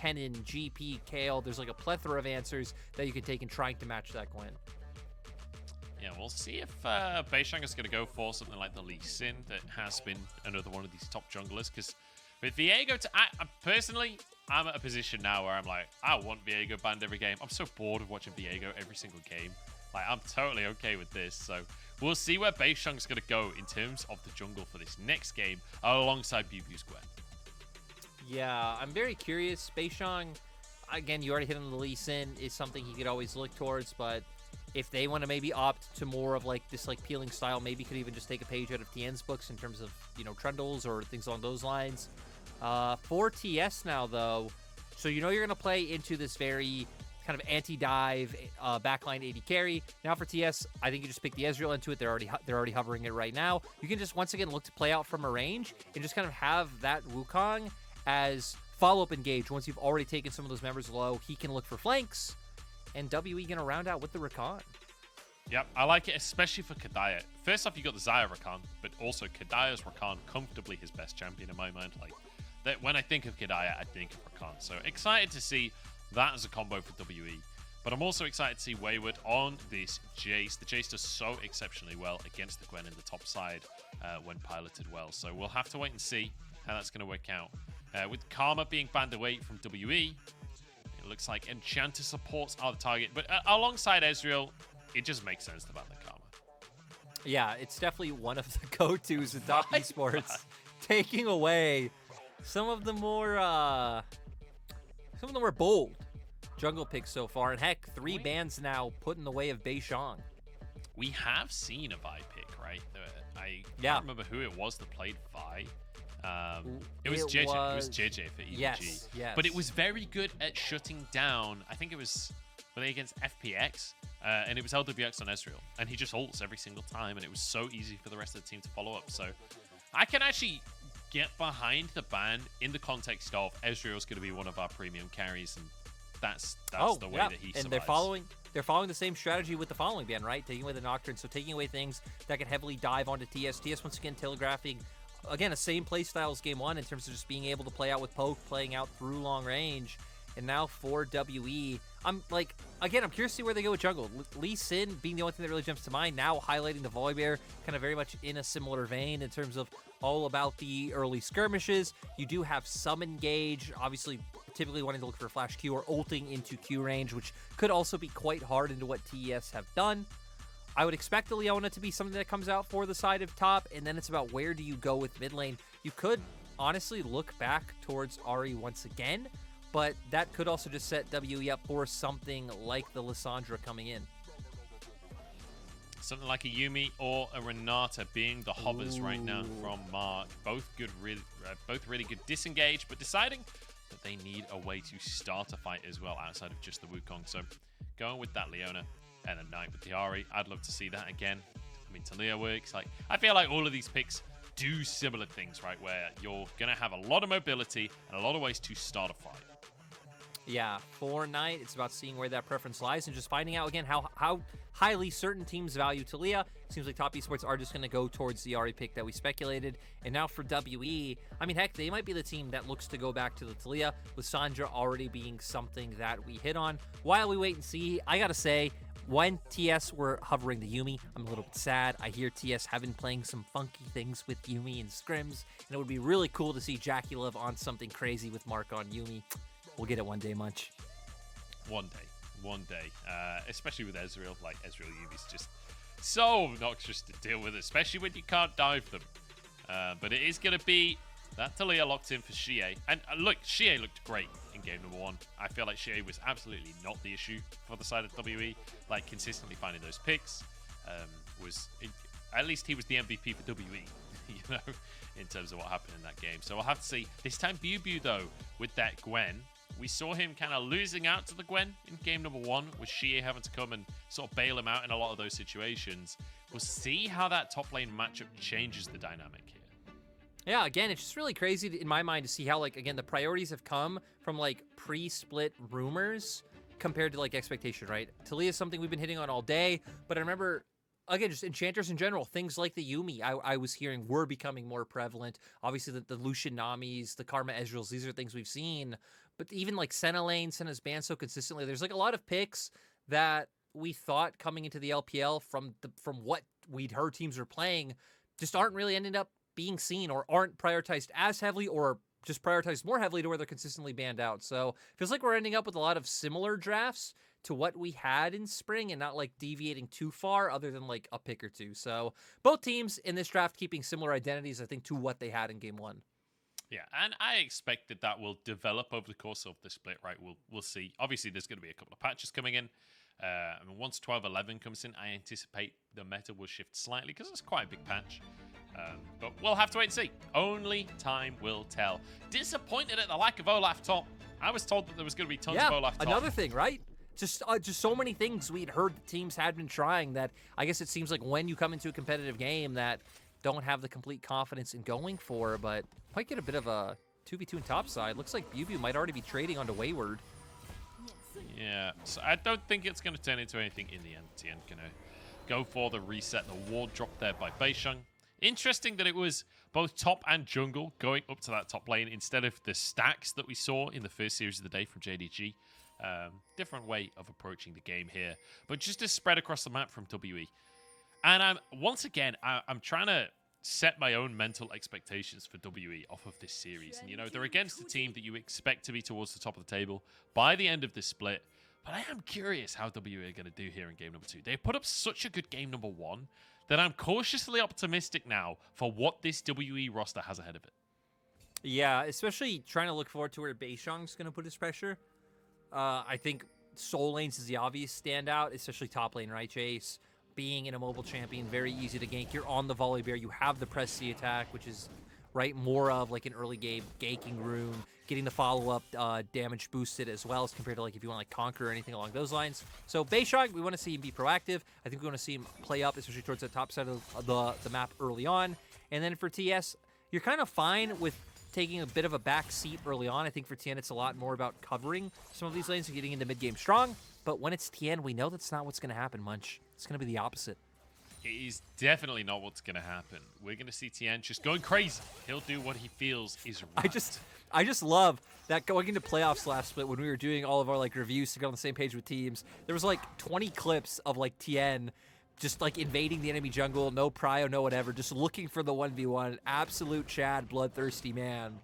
Kennen, GP, Kale. There's like a plethora of answers that you can take in trying to match that Gwen. Yeah, we'll see if Beishang is going to go for something like the Lee Sin that has been another one of these top junglers. Because with Viego, personally, I'm at a position now where I'm like, I want Viego banned every game. I'm so bored of watching Viego every single game. Like, I'm totally okay with this. So we'll see where Beishang's going to go in terms of the jungle for this next game alongside BiuBiu's Gwen. Yeah, I'm very curious. Beishang, again, you already hit on the Lee Sin, is something he could always look towards, but if they want to maybe opt to more of like this like peeling style, maybe could even just take a page out of Tian's books in terms of, you know, trundles or things along those lines. For TS now, though, so you know you're going to play into this very kind of anti-dive backline AD carry. Now for TS, I think you just pick the Ezreal into it. They're already hovering it right now. You can just once again look to play out from a range and just kind of have that Wukong as follow-up engage. Once you've already taken some of those members low, he can look for flanks, and WE gonna round out with the Rakan. Yep, I like it, especially for Kedaya. First off, you got the Xayah Rakan, but also Kedaya's Rakan, comfortably his best champion in my mind. Like, that when I think of Kedaya, I think of Rakan. So excited to see that as a combo for WE. But I'm also excited to see Wayward on this Jayce. The Jayce does so exceptionally well against the Gwen in the top side when piloted well. So we'll have to wait and see how that's going to work out. With Karma being banned away from WE, it looks like Enchanter supports are the target. But alongside Ezreal, it just makes sense to ban the Karma. Yeah, it's definitely one of the go-tos in top esports. Taking away some of the more bold jungle picks so far. And heck, 3 bans now put in the way of Beishang. We have seen a Vi pick, right? I can't remember who it was that played Vi. It was JJ. It was JJ for EDG. Yes. But it was very good at shutting down. I think it was against FPX, and it was LWX on Ezreal, and he just ults every single time, and it was so easy for the rest of the team to follow up. So I can actually get behind the ban in the context of Ezreal's going to be one of our premium carries, and that's the way that he survives. And they're following the same strategy with the following ban, right? Taking away the Nocturne, so taking away things that can heavily dive onto TS. TS once again telegraphing. Again, the same play style as Game 1 in terms of just being able to play out with poke, playing out through long range. And now for WE, I'm curious to see where they go with jungle. Lee Sin being the only thing that really jumps to mind, now highlighting the Volibear, kind of very much in a similar vein in terms of all about the early skirmishes. You do have some engage, obviously typically wanting to look for a flash Q or ulting into Q range, which could also be quite hard into what TES have done. I would expect the Leona to be something that comes out for the side of top, and then it's about where do you go with mid lane. You could honestly look back towards Ahri once again, but that could also just set WE up for something like the Lissandra coming in. Something like a Yuumi or a Renata being the hobbers right now from Mark. Both really good disengage, but deciding that they need a way to start a fight as well outside of just the Wukong. So going with that Leona and a Knight with the Ahri, I'd love to see that again. I mean, Taliyah works. Like, I feel like all of these picks do similar things, right? Where you're going to have a lot of mobility and a lot of ways to start a fight. Yeah, for Knight, it's about seeing where that preference lies and just finding out, again, how highly certain teams value Taliyah. Seems like top esports are just going to go towards the Ahri pick that we speculated. And now for WE, I mean, heck, they might be the team that looks to go back to the Taliyah, with Sandra already being something that we hit on. While we wait and see, I got to say, when TS were hovering the Yuumi, I'm a little bit sad. I hear TS have been playing some funky things with Yuumi and scrims, and it would be really cool to see JackeyLove on something crazy with Mark on Yuumi. We'll get it one day, Munch. One day. Especially with Ezreal. Like, Ezreal Yuumi's just so obnoxious to deal with, especially when you can't dive them. But it is going to be that Taliyah locked in for Xiye. And look, Xiye looked great in game number 1. I feel like Xiye was absolutely not the issue for the side of WE. Like, consistently finding those picks. At least he was the MVP for WE, you know, in terms of what happened in that game. So we'll have to see. This time, BiuBiu, though, with that Gwen, we saw him kind of losing out to the Gwen in game number 1, with Xiye having to come and sort of bail him out in a lot of those situations. We'll see how that top lane matchup changes the dynamic here. Yeah, again, it's just really crazy in my mind to see how, like, again, the priorities have come from, like, pre-split rumors compared to, like, expectation, right? Taliyah is something we've been hitting on all day, but I remember, again, just enchanters in general, things like the Yuumi I was hearing were becoming more prevalent. Obviously, the Lucian Namis, the Karma Ezreals, these are things we've seen. But even like Senna lane, Senna's banned so consistently. There's like a lot of picks that we thought coming into the LPL from what we'd heard teams were playing just aren't really ending up being seen or aren't prioritized as heavily or just prioritized more heavily to where they're consistently banned out. So it feels like we're ending up with a lot of similar drafts to what we had in spring and not like deviating too far other than like a pick or two. So both teams in this draft keeping similar identities, I think, to what they had in game one. Yeah, and I expect that will develop over the course of the split, right? We'll see. Obviously, there's going to be a couple of patches coming in. Once 12-11 comes in, I anticipate the meta will shift slightly because it's quite a big patch. But we'll have to wait and see. Only time will tell. Disappointed at the lack of Olaf top. I was told that there was going to be tons of Olaf top. Another thing, right? Just so many things we'd heard the teams had been trying that I guess it seems like when you come into a competitive game that don't have the complete confidence in going for, but might get a bit of a 2v2 in top side. Looks like BiuBiu might already be trading onto Wayward. Yeah, so I don't think it's going to turn into anything in the end. Tian going to go for the reset. The ward dropped there by Beishang. Interesting that it was both top and jungle going up to that top lane instead of the stacks that we saw in the first series of the day from JDG. Different way of approaching the game here, but just a spread across the map from WE. And once again, I'm trying to set my own mental expectations for WE off of this series. And, you know, they're against a team that you expect to be towards the top of the table by the end of this split. But I am curious how WE are going to do here in game number 2. They put up such a good game number 1 that I'm cautiously optimistic now for what this WE roster has ahead of it. Yeah, especially trying to look forward to where Beishang's going to put his pressure. I think Soul Lanes is the obvious standout, especially top lane, right, Jayce? Being an immobile champion, very easy to gank. You're on the volley bear. You have the press C attack, which is right more of like an early game ganking room, getting the follow-up damage boosted as well as compared to like if you want like Conquer or anything along those lines. So Beishang, we want to see him be proactive. I think we want to see him play up, especially towards the top side of the map early on. And then for TS, you're kind of fine with taking a bit of a back seat early on. I think for Tian, it's a lot more about covering some of these lanes and getting into mid-game strong. But when it's Tian, we know that's not what's going to happen, Munch. It's going to be the opposite. It is definitely not what's going to happen. We're going to see Tian just going crazy. He'll do what he feels is right. I just love that going into playoffs last split when we were doing all of our like reviews to get on the same page with teams. There was like 20 clips of like Tian just like invading the enemy jungle, no prio, no whatever, just looking for the 1v1. Absolute Chad, bloodthirsty man.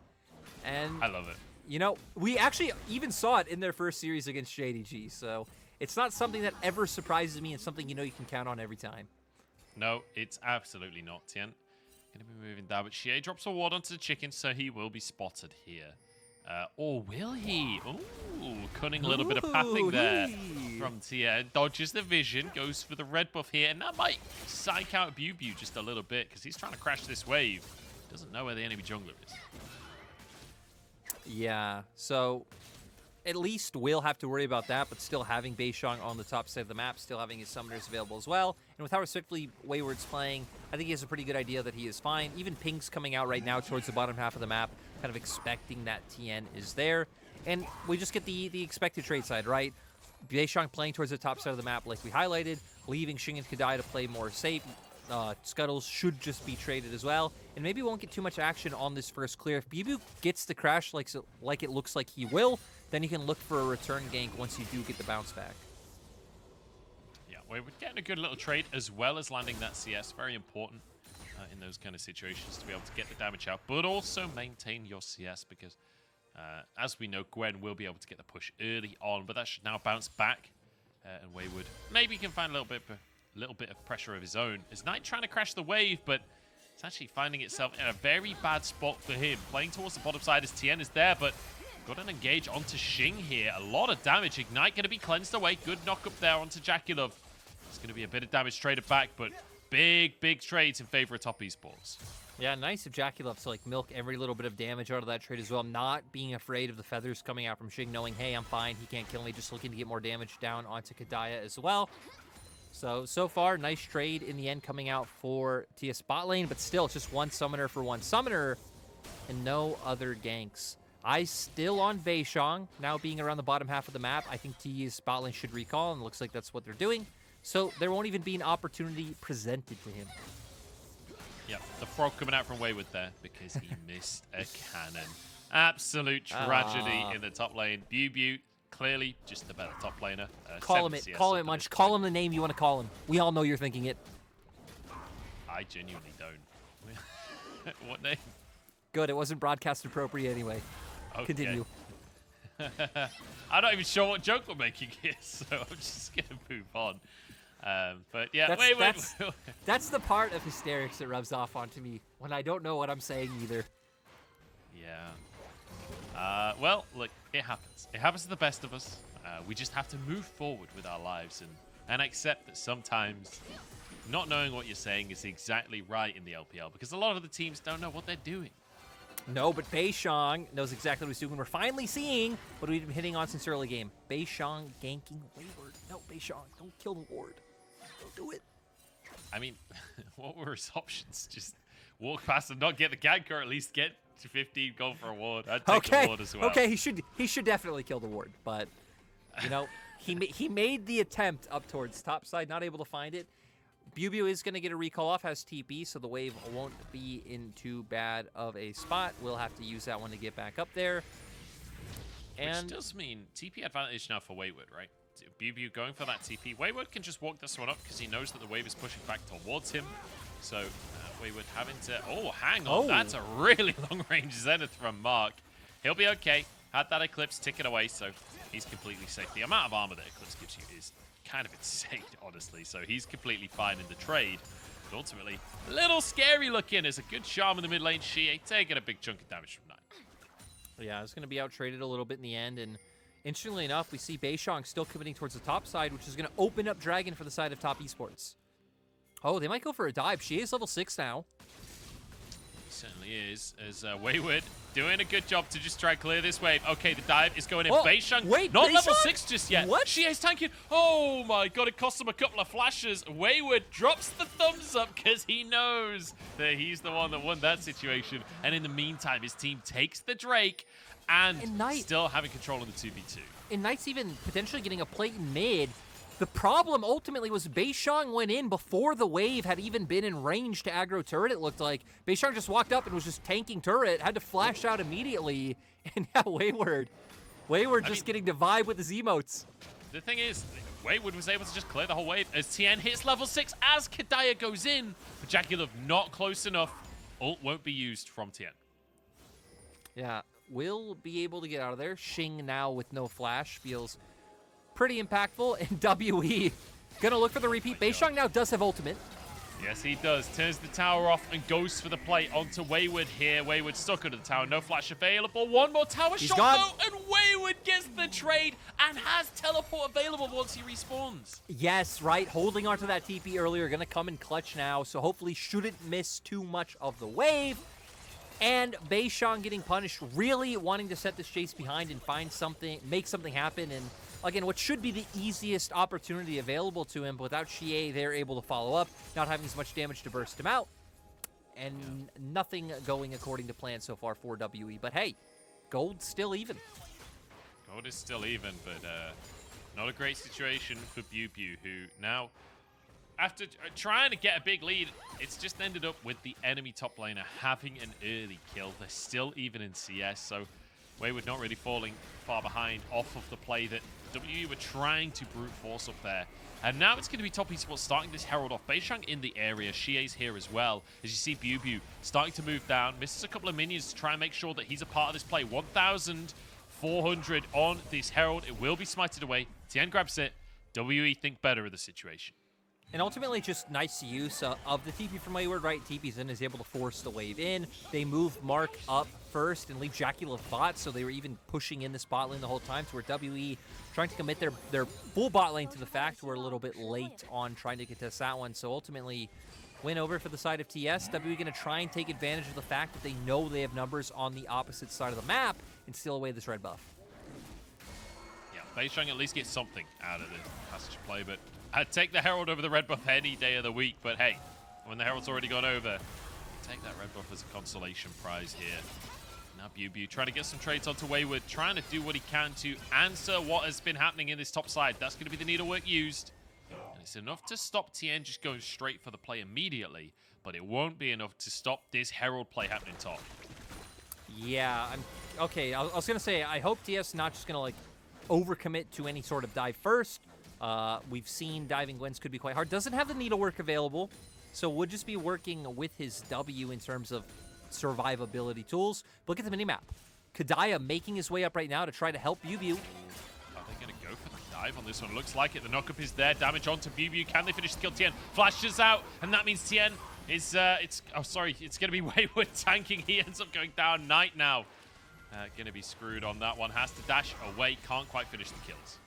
And I love it. You know, we actually even saw it in their first series against JDG, so it's not something that ever surprises me and something you know you can count on every time. No, it's absolutely not, Tian. Going to be moving down, but Xiye drops a ward onto the chicken, so he will be spotted here. Or will he? Ooh, cunning little bit of pathing there from Tian. Dodges the vision, goes for the red buff here, and that might psych out BiuBiu just a little bit because he's trying to crash this wave. Doesn't know where the enemy jungler is. Yeah, so at least we'll have to worry about that, but still having Beishang on the top side of the map, still having his summoners available as well. And with how respectfully Wayward's playing, I think he has a pretty good idea that he is fine. Even Ping's coming out right now towards the bottom half of the map, kind of expecting that Tian is there. And we just get the expected trade side, right? Beishang playing towards the top side of the map like we highlighted, leaving Xing and Kedaya to play more safe. Scuttles should just be traded as well, and maybe won't get too much action on this first clear. If BiuBiu gets the crash like it looks like he will, then you can look for a return gank once you do get the bounce back. Yeah, we're getting a good little trade as well as landing that CS. Very important in those kind of situations to be able to get the damage out, but also maintain your CS because, as we know, Gwen will be able to get the push early on, but that should now bounce back, and Wayward maybe can find a little bit of pressure of his own. Is Knight trying to crash the wave, but it's actually finding itself in a very bad spot for him. Playing towards the bottom side as Tian is there, but got an engage onto Xing here. A lot of damage. Ignite going to be cleansed away. Good knock up there onto JackeyLove. It's going to be a bit of damage traded back, but big trades in favor of top esports. Yeah, nice of JackeyLove to like milk every little bit of damage out of that trade as well. Not being afraid of the feathers coming out from Xing, knowing, hey, I'm fine. He can't kill me. Just looking to get more damage down onto Kedaya as well. So far, nice trade in the end coming out for TS bot lane, but still, it's just one summoner for one summoner and no other ganks. I still on Beishang, now being around the bottom half of the map. I think TS bot lane should recall, and it looks like that's what they're doing. So there won't even be an opportunity presented to him. Yeah, the frog coming out from Wayward there because he missed a cannon. Absolute tragedy in the top lane. BiuBiu, clearly just the better top laner. Call him it. Call him it, Munch. Call him the name you want to call him. We all know you're thinking it. I genuinely don't. What name? Good. It wasn't broadcast appropriate anyway. Okay. Continue. I'm not even sure what joke we're making here, so I'm just going to move on. But yeah, that's the part of hysterics that rubs off onto me when I don't know what I'm saying either. Yeah. Well, look, it happens. It happens to the best of us. We just have to move forward with our lives and accept that sometimes not knowing what you're saying is exactly right in the LPL, because a lot of the teams don't know what they're doing. No, but Beishang knows exactly what he's doing. We're finally seeing what we've been hitting on since early game. Beishang ganking Wayward. No, Beishang, don't kill the ward. Don't do it. I mean, what were his options? Just walk past and not get the gank, or at least get to 15, go for a ward. I'd take the ward as well. Okay, he should definitely kill the ward, but you know, he made the attempt up towards top side, not able to find it. BiuBiu is going to get a recall off, has TP, so the wave won't be in too bad of a spot. We'll have to use that one to get back up there. And which does mean TP advantage now for Wayward, right? BiuBiu going for that TP. Wayward can just walk this one up because he knows that the wave is pushing back towards him. So Wayward having to... Oh, hang on. Oh. That's a really long-range Zenith from Mark. He'll be okay. Had that Eclipse tick it away, so he's completely safe. The amount of armor that Eclipse gives you is kind of insane, honestly. So he's completely fine in the trade. But ultimately, a little scary looking as a good charm in the mid lane. Xiye taking a big chunk of damage from 9. Yeah, it's going to be out-traded a little bit in the end. And interestingly enough, we see Beishang still committing towards the top side, which is going to open up Dragon for the side of top esports. Oh, they might go for a dive. She is level 6 now. He certainly is, as Wayward doing a good job to just try and clear this wave. Okay, the dive is going in. Oh, Beishang, wait, not Beishang? level 6 just yet. What? She is tanking. Oh my god, it cost him a couple of flashes. Wayward drops the thumbs up because he knows that he's the one that won that situation. And in the meantime, his team takes the Drake and still having control of the 2v2. And Knight's even potentially getting a plate in mid. The problem ultimately was Beishang went in before the wave had even been in range to aggro turret, it looked like. Beishang just walked up and was just tanking turret, had to flash out immediately. And now Wayward getting to vibe with his emotes. The thing is, Wayward was able to just clear the whole wave as Tian hits level 6 as Kedaya goes in. But JackeyLove not close enough. Ult won't be used from Tian. Yeah, will be able to get out of there. Xing now with no flash feels pretty impactful. And WE gonna look for the repeat. Beishang now does have ultimate. Yes, he does. Turns the tower off and goes for the play onto Wayward here. Wayward stuck under the tower. No flash available. One more tower shot though, and Wayward gets the trade and has teleport available once he respawns. Yes, right. Holding onto that TP earlier. Gonna come in clutch now, so hopefully shouldn't miss too much of the wave. And Beishang getting punished, really wanting to set this Jayce behind and find something, make something happen. And again, what should be the easiest opportunity available to him, but without Xiye, they're able to follow up, not having as much damage to burst him out. And nothing going according to plan so far for WE. But hey, gold's still even. Gold is still even, but not a great situation for BiuBiu, who now, after trying to get a big lead, it's just ended up with the enemy top laner having an early kill. They're still even in CS, so Wayward not really falling far behind off of the play that WE were trying to brute force up there. And now it's going to be top esports starting this Herald off. Beishang in the area. Xiye's here as well. As you see BiuBiu starting to move down. Misses a couple of minions to try and make sure that he's a part of this play. 1,400 on this Herald. It will be smited away. Tian grabs it. WE think better of the situation. And ultimately, just nice use of the TP from Wayward, right? TP's in, is able to force the wave in. They move Mark up first and leave JackeyLove bot, so they were even pushing in this bot lane the whole time, to where WE trying to commit their full bot lane to the fact we're a little bit late on trying to contest that one. So ultimately, win over for the side of TS. WE going to try and take advantage of the fact that they know they have numbers on the opposite side of the map and steal away this red buff. Yeah, Beishang at least gets something out of the passage of play, but I'd take the Herald over the red buff any day of the week. But hey, when the Herald's already gone over, take that red buff as a consolation prize here. Now BiuBiu trying to get some trades onto Wayward, trying to do what he can to answer what has been happening in this top side. That's going to be the needlework used. And it's enough to stop Tian just going straight for the play immediately, but it won't be enough to stop this Herald play happening top. Yeah, okay, I was going to say, I hope TS not just going to, like, overcommit to any sort of dive first. We've seen diving Gwens could be quite hard. Doesn't have the needlework available, so would just be working with his W in terms of survivability tools. Look at the minimap. Kedaya making his way up right now to try to help BiuBiu. Are they going to go for the dive on this one? Looks like it. The knockup is there. Damage onto BiuBiu. Can they finish the kill? Tian flashes out, and that means Tian is, it's going to be Wayward tanking. He ends up going down. Knight now. Going to be screwed on that one. Has to dash away. Can't quite finish the kills.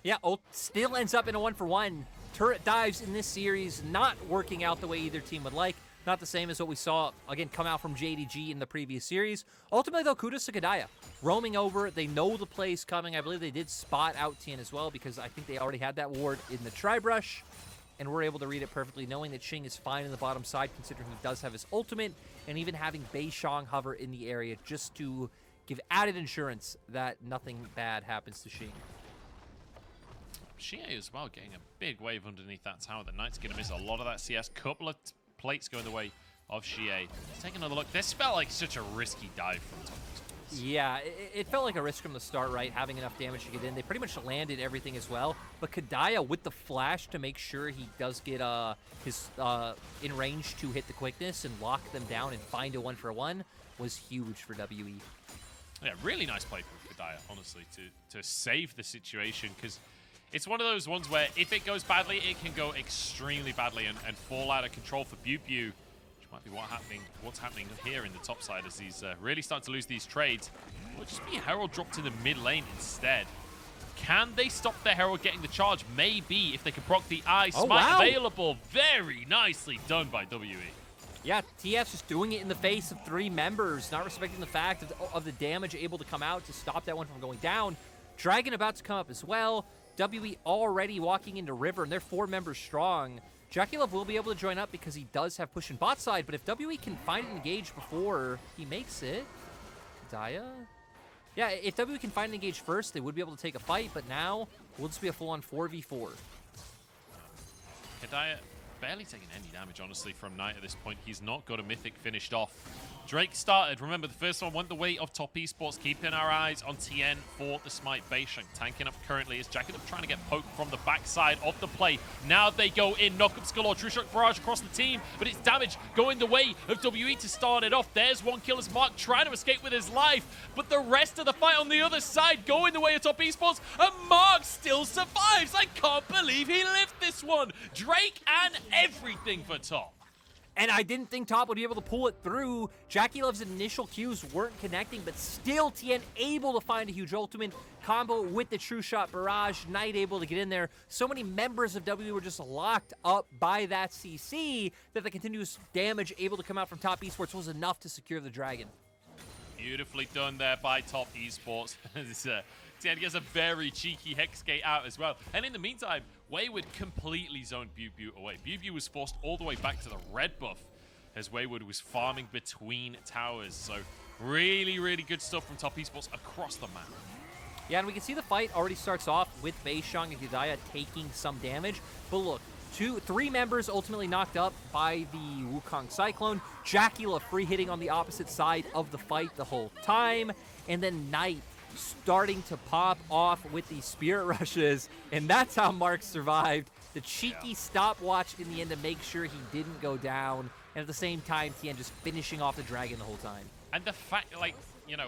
Yeah, ult still ends up in a 1-for-1. Turret dives in this series not working out the way either team would like. Not the same as what we saw, again, come out from JDG in the previous series. Ultimately, though, kudos to Kedaya. Roaming over, they know the play's coming. I believe they did spot out Tian as well because I think they already had that ward in the tri-brush. And we're able to read it perfectly, knowing that Xing is fine in the bottom side, considering he does have his ultimate, and even having Beishang hover in the area just to give added insurance that nothing bad happens to Xing. Xiye as well, getting a big wave underneath that tower. The Knight's going to miss a lot of that CS. Couple of plates going the way of Xiye. Let's take another look. This felt like such a risky dive from top. Yeah, it felt like a risk from the start, right? Having enough damage to get in. They pretty much landed everything as well. But Kedaya with the flash to make sure he does get his in range to hit the quickness and lock them down and find a 1-for-1 was huge for WE. Yeah, really nice play from Kedaya, honestly, to save the situation, because it's one of those ones where if it goes badly, it can go extremely badly and fall out of control for BiuBiu, which might be what's happening here in the top side as he's really starting to lose these trades. Will just be a Herald dropped in the mid lane instead. Can they stop the Herald getting the charge? Maybe, if they can proc the eye. Oh, Smite wow. available. Very nicely done by WE. Yeah, TS just doing it in the face of 3 members, not respecting the fact of the damage able to come out to stop that one from going down. Dragon about to come up as well. WE already walking into River, and they're 4 members strong. JackeyLove will be able to join up because he does have push in bot side, but if WE can find an engage before he makes it, Kedaya? Yeah, if WE can find an engage first, they would be able to take a fight, but now we'll just be a full-on 4v4. Kedaya barely taking any damage, honestly, from Knight at this point. He's not got a mythic finished off. Drake started. Remember, the first one went the way of top esports, keeping our eyes on Tian for the smite. Beishang tanking up currently as JackeyLove trying to get poked from the backside of the play. Now they go in. Knockups galore. True Shock barrage across the team, but it's damage going the way of WE to start it off. There's one kill as Mark trying to escape with his life, but the rest of the fight on the other side going the way of top esports, and Mark still survives. I can't believe he lived this one. Drake and everything for top. And I didn't think top would be able to pull it through. JackeyLove's initial Qs weren't connecting, but still Tian able to find a huge ultimate combo with the True Shot barrage. Knight able to get in there. So many members of W were just locked up by that CC that the continuous damage able to come out from top esports was enough to secure the Dragon. Beautifully done there by top esports. Tian gets a very cheeky Hex Gate out as well. And in the meantime, Wayward completely zoned BiuBiu away. BiuBiu was forced all the way back to the red buff as Wayward was farming between towers. So really, really good stuff from top esports across the map. Yeah, and we can see the fight already starts off with Beishang and Kedaya taking some damage. But look, 3 members ultimately knocked up by the Wukong Cyclone. JackeyLove free hitting on the opposite side of the fight the whole time. And then Knight starting to pop off with these spirit rushes, and that's how Mark survived. The cheeky stopwatch in the end to make sure he didn't go down, and at the same time, Tian just finishing off the Dragon the whole time. And the fact, like, you know,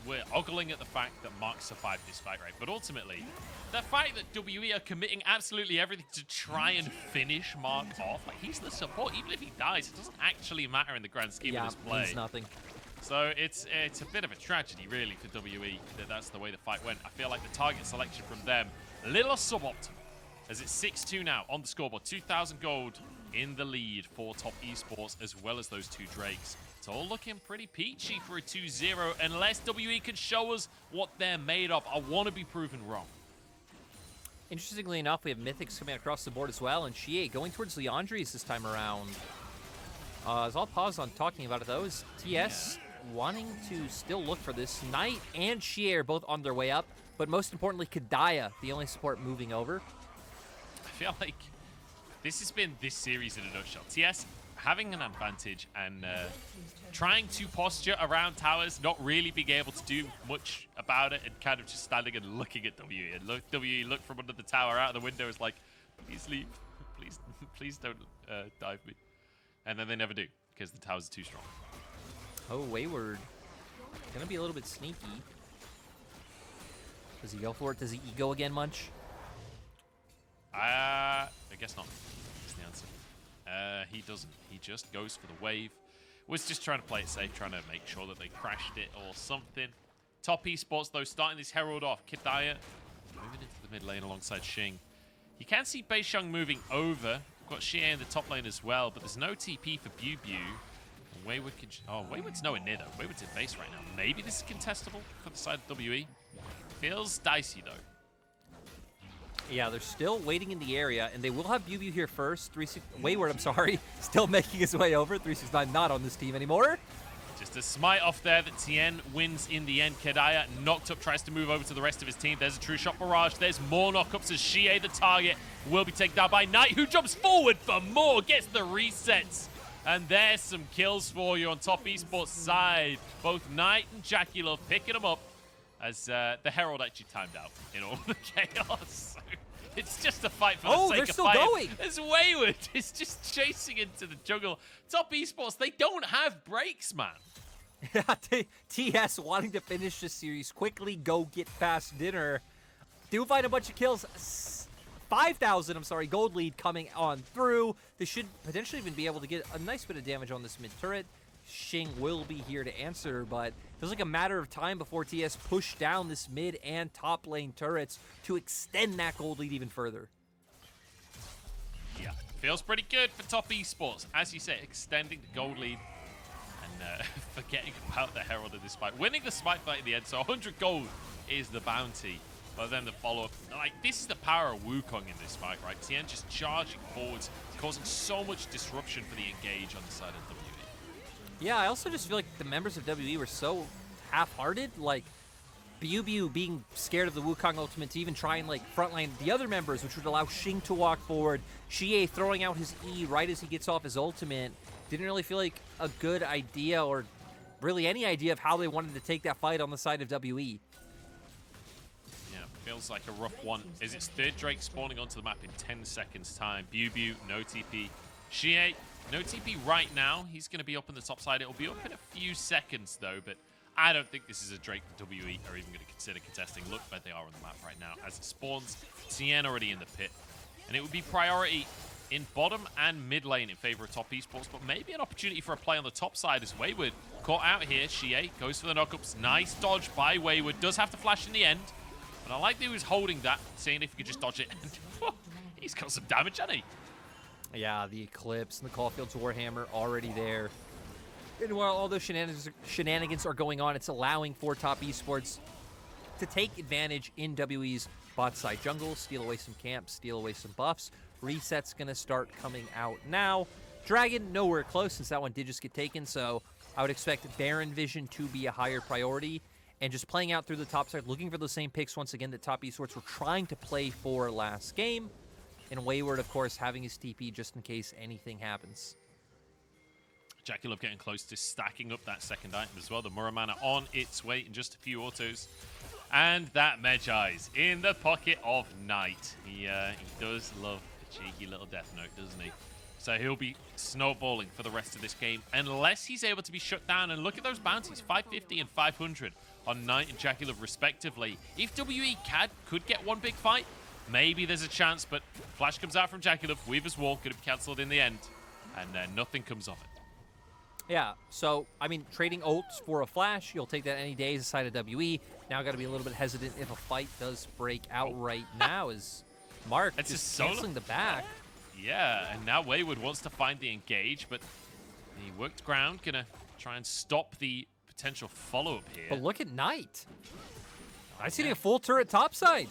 we're ogling at the fact that Mark survived this fight, right? But ultimately, the fact that WE are committing absolutely everything to try and finish Mark off, like, he's the support. Even if he dies, it doesn't actually matter in the grand scheme of this play. Yeah, means nothing. So it's a bit of a tragedy, really, for WE that that's the way the fight went. I feel like the target selection from them, a little suboptimal, as it's 6-2 now on the scoreboard. 2,000 gold in the lead for top esports, as well as those 2 Drakes. It's all looking pretty peachy for a 2-0, unless WE can show us what they're made of. I want to be proven wrong. Interestingly enough, we have Mythics coming across the board as well, and Xiye going towards Leandries this time around. As I'll pause on talking about it, though, is TS wanting to still look for this. Knight and Xiye are both on their way up, but most importantly, Kedaya, the only support moving over. I feel like this has been this series in a nutshell. TS having an advantage and trying to posture around towers, not really being able to do much about it, and kind of just standing and looking at WE. And WE look from under the tower out of the window, is like, please leave, please don't dive me. And then they never do because the towers are too strong. Oh, Wayward, gonna be a little bit sneaky. Does he go for it? Does he ego again, Munch? I guess not. That's the answer. He doesn't. He just goes for the wave. Was just trying to play it safe, trying to make sure that they crashed it or something. Top Esports, though, starting this Herald off. Kedaya moving into the mid lane alongside Xing. You can see Beishang moving over. We've got Xiye in the top lane as well, but there's no TP for BiuBiu. And Wayward can... Oh, Wayward's nowhere near, though. Wayward's in base right now. Maybe this is contestable for the side of WE. Feels dicey, though. Yeah, they're still waiting in the area, and they will have BiuBiu here first. Wayward, I'm sorry, still making his way over. 369 not on this team anymore. Just a smite off there that Tian wins in the end. Kedaya knocked up, tries to move over to the rest of his team. There's a true shot barrage. There's more knockups as Xiye, the target, will be taken down by Knight, who jumps forward for more, gets the resets. And there's some kills for you on Top Esports side. Both Knight and JackeyLove picking them up as the Herald actually timed out in all the chaos. So it's just a fight for the sake of fighting. Oh, they're still going. As Wayward is just chasing into the jungle. Top Esports, they don't have breaks, man. TS wanting to finish this series quickly, go get fast dinner. Do find a bunch of kills. 5,000, I'm sorry, gold lead coming on through. They should potentially even be able to get a nice bit of damage on this mid turret. Xing will be here to answer, but it feels like a matter of time before TS push down this mid and top lane turrets to extend that gold lead even further. Yeah, feels pretty good for Top Esports. As you say, extending the gold lead and forgetting about the Herald in this fight. Winning the smite fight in the end, so 100 gold is the bounty. But then the follow-up, like, this is the power of Wukong in this fight, right? Tian just charging forwards, causing so much disruption for the engage on the side of WE. Yeah, I also just feel like the members of WE were so half-hearted. Like, BiuBiu being scared of the Wukong ultimate to even try and, like, frontline the other members, which would allow Xing to walk forward. Xiye throwing out his E right as he gets off his ultimate. Didn't really feel like a good idea or really any idea of how they wanted to take that fight on the side of WE. Feels like a rough one. Is its third Drake spawning onto the map in 10 seconds time. BiuBiu, no TP. Xiye, no TP right now. He's going to be up on the top side. It'll be up in a few seconds, though, but I don't think this is a Drake that WE are even going to consider contesting. Look where they are on the map right now. As it spawns, Tian already in the pit. And it would be priority in bottom and mid lane in favor of Top Esports, but maybe an opportunity for a play on the top side as Wayward caught out here. Xiye goes for the knockups. Nice dodge by Wayward. Does have to flash in the end. But I like that he was holding that, seeing if he could just dodge it. And he's got some damage, hasn't he? Yeah, the Eclipse and the Caulfield's Warhammer already there. And while all those shenanigans are going on, it's allowing for Top Esports to take advantage in WE's bot side jungle, steal away some camps, steal away some buffs. Reset's going to start coming out now. Dragon, nowhere close since that one did just get taken, so I would expect Baron Vision to be a higher priority. And just playing out through the top side, looking for those same picks once again that Top Esports were trying to play for last game. And Wayward, of course, having his TP just in case anything happens. JackeyLove getting close to stacking up that second item as well. The Muramana on its way in just a few autos. And that Medjai's in the pocket of Knight. He does love a cheeky little death note, doesn't he? So he'll be snowballing for the rest of this game unless he's able to be shut down. And look at those bounties, 550 and 500 on Knight and JackeyLove respectively. If WE could get one big fight, maybe there's a chance, but flash comes out from JackeyLove. Weaver's Wall could have cancelled in the end, and nothing comes of it. Yeah, so, I mean, trading ults for a flash, you'll take that any day as a side of WE. Now got to be a little bit hesitant if a fight does break out right now as Mark it's just canceling the back. Yeah, and now Wayward wants to find the engage, but he worked ground, gonna try and stop the potential follow-up here. But look at Knight. I see a full turret topside.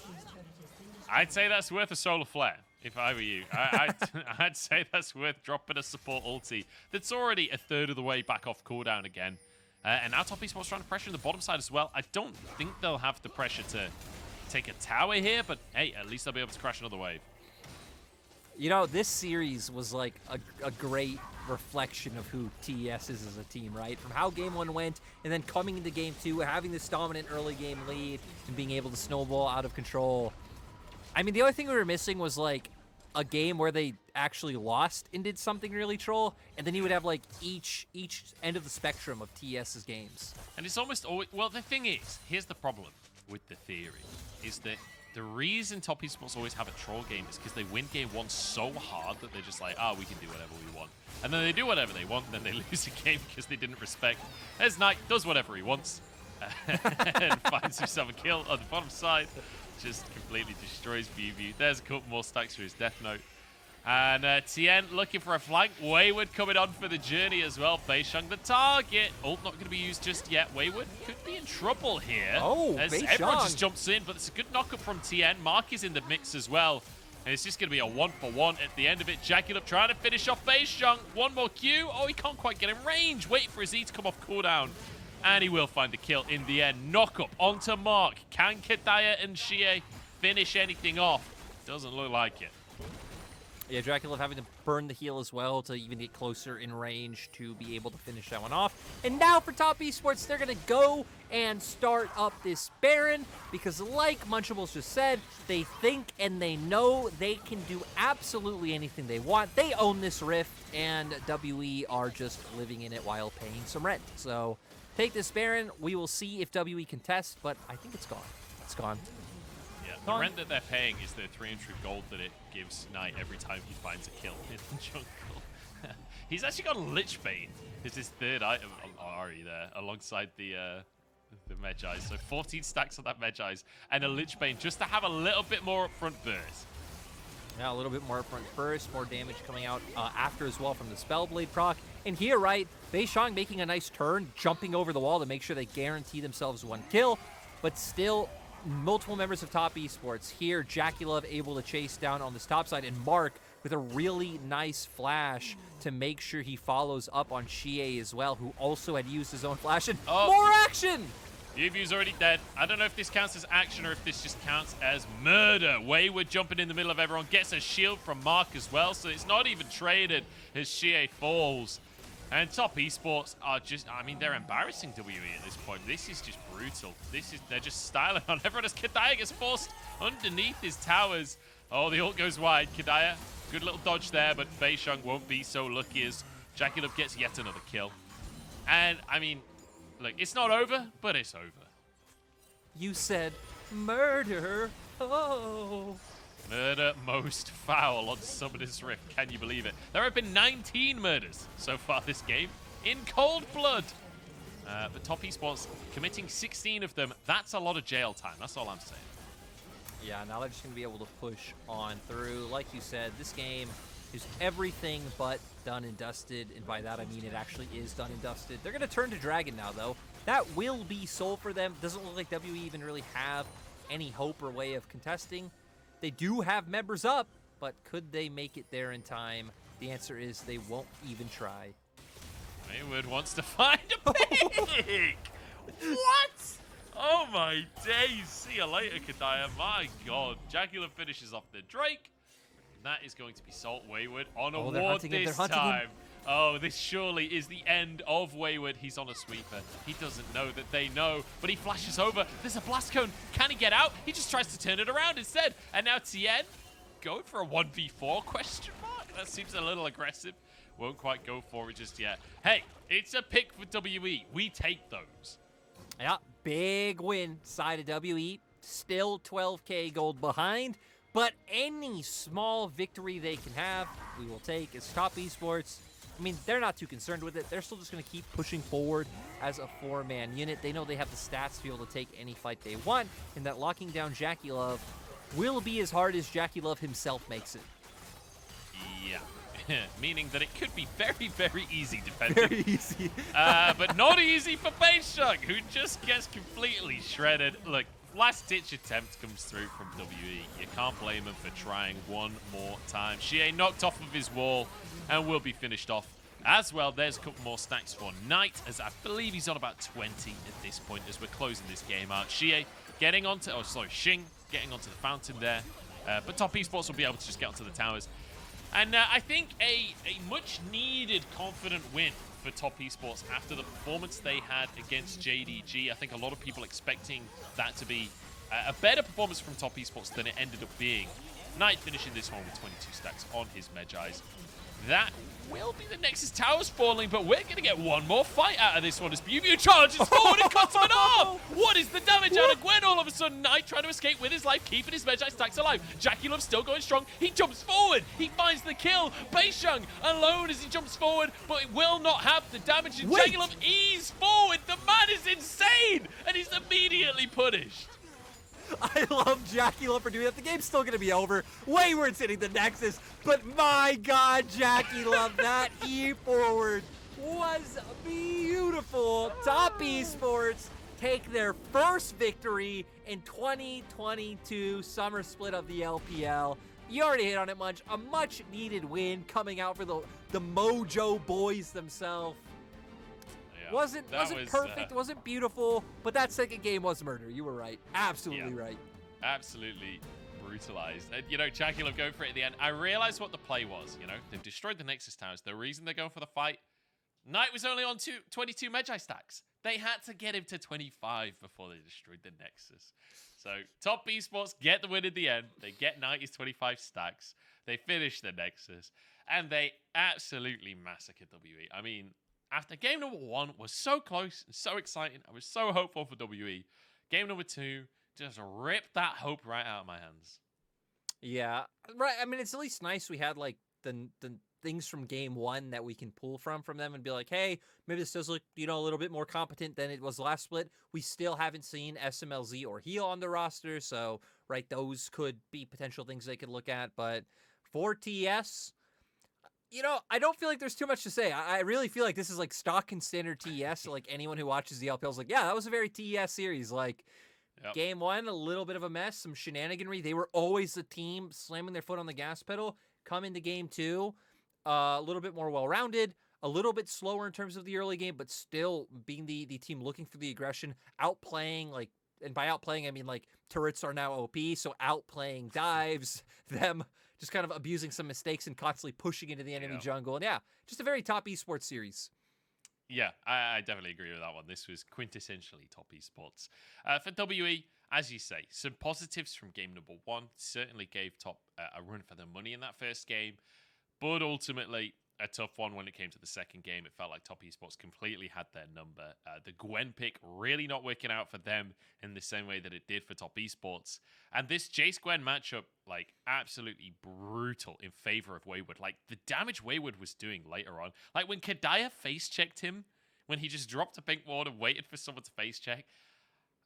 I'd say that's worth a solar flare if I were you. I'd say that's worth dropping a support ulti that's already a third of the way back off cooldown again. And now Top Esports trying to pressure on the bottom side as well. I don't think they'll have the pressure to take a tower here, but hey, at least they'll be able to crash another wave. You know, this series was like a great reflection of who TES is as a team, right? From how game 1 went, and then coming into game 2, having this dominant early game lead, and being able to snowball out of control. I mean, the only thing we were missing was, like, a game where they actually lost and did something really troll, and then you would have, like, each end of the spectrum of TES's games. And it's almost always... Well, the thing is, here's the problem with the theory, is that the reason top esports always have a troll game is because they win game 1 so hard that they're just like, we can do whatever we want. And then they do whatever they want, and then they lose a game because they didn't respect. There's Knight, does whatever he wants, and finds himself a kill on the bottom side. Just completely destroys BiuBiu. There's a couple more stacks for his Death Note. And Tian looking for a flank. Wayward coming on for the journey as well. Beishang the target. Ult not going to be used just yet. Wayward could be in trouble here. Oh, as Beishang. everyone just jumps in, but it's a good knockup from Tian. Mark is in the mix as well. And it's just going to be a 1-for-1 at the end of it. JackeyLove trying to finish off Beishang. One more Q. Oh, he can't quite get in range. Wait for his E to come off cooldown. And he will find a kill in the end. Knock up onto Mark. Can Kedaya and Xiye finish anything off? Doesn't look like it. Yeah, JackeyLove having to burn the heal as well to even get closer in range to be able to finish that one off. And now for top esports, they're going to go and start up this Baron because like Munchables just said, they think and they know they can do absolutely anything they want. They own this rift, and WE are just living in it while paying some rent. So take this Baron. We will see if WE can test, but I think it's gone. It's gone. Yeah, the rent that they're paying is the 300 gold that it gives Knight every time he finds a kill in the jungle. He's actually got Lich Bane. It's his third item on Ahri there, alongside the Medjay. So 14 stacks on that Medjay and a Lich Bane just to have a little bit more upfront burst. Yeah, a little bit more upfront burst, more damage coming out after as well from the Spellblade proc. And here, right, Beishang making a nice turn, jumping over the wall to make sure they guarantee themselves one kill, but still multiple members of top esports. Here, JackeyLove able to chase down on this top side, and Mark with a really nice flash to make sure he follows up on Xiye as well, who also had used his own flash, and more action! BiuBiu's already dead. I don't know if this counts as action or if this just counts as murder. Wayward jumping in the middle of everyone, gets a shield from Mark as well, so it's not even traded as Xiye falls. And top esports are just, I mean, they're embarrassing WE at this point. This is just brutal. They're just styling on everyone as Kedaya gets forced underneath his towers. Oh, the ult goes wide. Kedaya, good little dodge there, but Beishang won't be so lucky as JackeyLove gets yet another kill. And, I mean, look, it's not over, but it's over. You said murder. Oh. Murder most foul on Summoner's Rift. Can you believe it? There have been 19 murders so far this game in cold blood. But top esports committing 16 of them. That's a lot of jail time. That's all I'm saying. Yeah, now they're just going to be able to push on through. Like you said, this game is everything but done and dusted. And by that, I mean it actually is done and dusted. They're going to turn to Dragon now, though. That will be Soul for them. Doesn't look like WE even really have any hope or way of contesting. They do have members up, but could they make it there in time? The answer is they won't even try. Wayward wants to find a pick! What? Oh my days. See you later, Kedaya. My God. JackeyLove finishes off the Drake. And that is going to be Salt Wayward on a ward this time. Oh, this surely is the end of Wayward. He's on a sweeper. He doesn't know that they know, but he flashes over. There's a blast cone. Can he get out? He just tries to turn it around instead. And now Tian going for a 1v4 question mark? That seems a little aggressive. Won't quite go for it just yet. Hey, it's a pick for WE. We take those. Yeah, big win side of WE. Still 12K gold behind, but any small victory they can have, we will take as top esports. I mean, they're not too concerned with it. They're still just going to keep pushing forward as a four-man unit. They know they have the stats to be able to take any fight they want, and that locking down JackeyLove will be as hard as JackeyLove himself makes it. Yeah, meaning that it could be very, very easy defending. Very easy. But not easy for Beishang, who just gets completely shredded. Look, last-ditch attempt comes through from WE. You can't blame him for trying one more time. Xiye knocked off of his wall and will be finished off as well. There's a couple more stacks for Knight, as I believe he's on about 20 at this point as we're closing this game out. Xiye getting onto, Xing getting onto the fountain there. But top esports will be able to just get onto the towers. And I think a much-needed confident win for Top Esports after the performance they had against JDG. I think a lot of people expecting that to be a better performance from Top Esports than it ended up being. Knight finishing this one with 22 stacks on his Medjais. That will be the Nexus towers falling, but we're going to get one more fight out of this one as BiuBiu charges forward and cuts him in half. What is the damage out of Gwen all of a sudden? Knight trying to escape with his life, keeping his Medjai stacks alive. JackeyLove still going strong. He jumps forward. He finds the kill. Beishang alone as he jumps forward, but it will not have the damage. And JackeyLove ease forward. The man is insane, and he's immediately punished. I love JackeyLove for doing that. The game's still going to be over. Wayward's hitting the Nexus, but my God, JackeyLove, that E forward was beautiful. Top Esports take their first victory in 2022 summer split of the LPL. You already hit on it, Munch. A much-needed win coming out for the Mojo boys themselves. Wasn't perfect, wasn't beautiful, but that second game was murder. You were right. Absolutely right. Absolutely brutalized. And, you know, JackeyLove going for it at the end. I realized what the play was, you know. They've destroyed the Nexus towers. The reason they're going for the fight, Knight was only on 22 Medjai stacks. They had to get him to 25 before they destroyed the Nexus. So, Top Esports get the win in the end. They get Knight his 25 stacks. They finish the Nexus. And they absolutely massacred WE. I mean, after game number 1 was so close and so exciting, I was so hopeful for WE. Game number 2 just ripped that hope right out of my hands. Yeah, right. I mean, it's at least nice we had like the things from game 1 that we can pull from them and be like, hey, maybe this does look, you know, a little bit more competent than it was last split. We still haven't seen SMLZ or Heal on the roster, so right, those could be potential things they could look at. But for TES, you know, I don't feel like there's too much to say. I really feel like this is like stock and standard TES. So like anyone who watches the LPL is like, yeah, that was a very TES series. Like game 1, a little bit of a mess, some shenaniganry. They were always the team slamming their foot on the gas pedal. Come into game 2, a little bit more well-rounded, a little bit slower in terms of the early game, but still being the team looking for the aggression, outplaying like, and by outplaying, I mean like turrets are now OP, so outplaying dives, them just kind of abusing some mistakes and constantly pushing into the enemy jungle. And yeah, just a very Top Esports series. Yeah, I definitely agree with that one. This was quintessentially Top Esports. For WE, as you say, some positives from game number 1. Certainly gave Top a run for their money in that first game. But ultimately, a tough one when it came to the second game. It felt like Top Esports completely had their number. The Gwen pick really not working out for them in the same way that it did for Top Esports. And this Jayce-Gwen matchup, like, absolutely brutal in favor of Wayward. Like, the damage Wayward was doing later on. Like, when Kedaya face-checked him, when he just dropped a pink ward and waited for someone to face-check,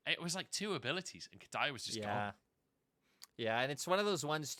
it was like 2 abilities, and Kedaya was just gone. Yeah, and it's one of those ones,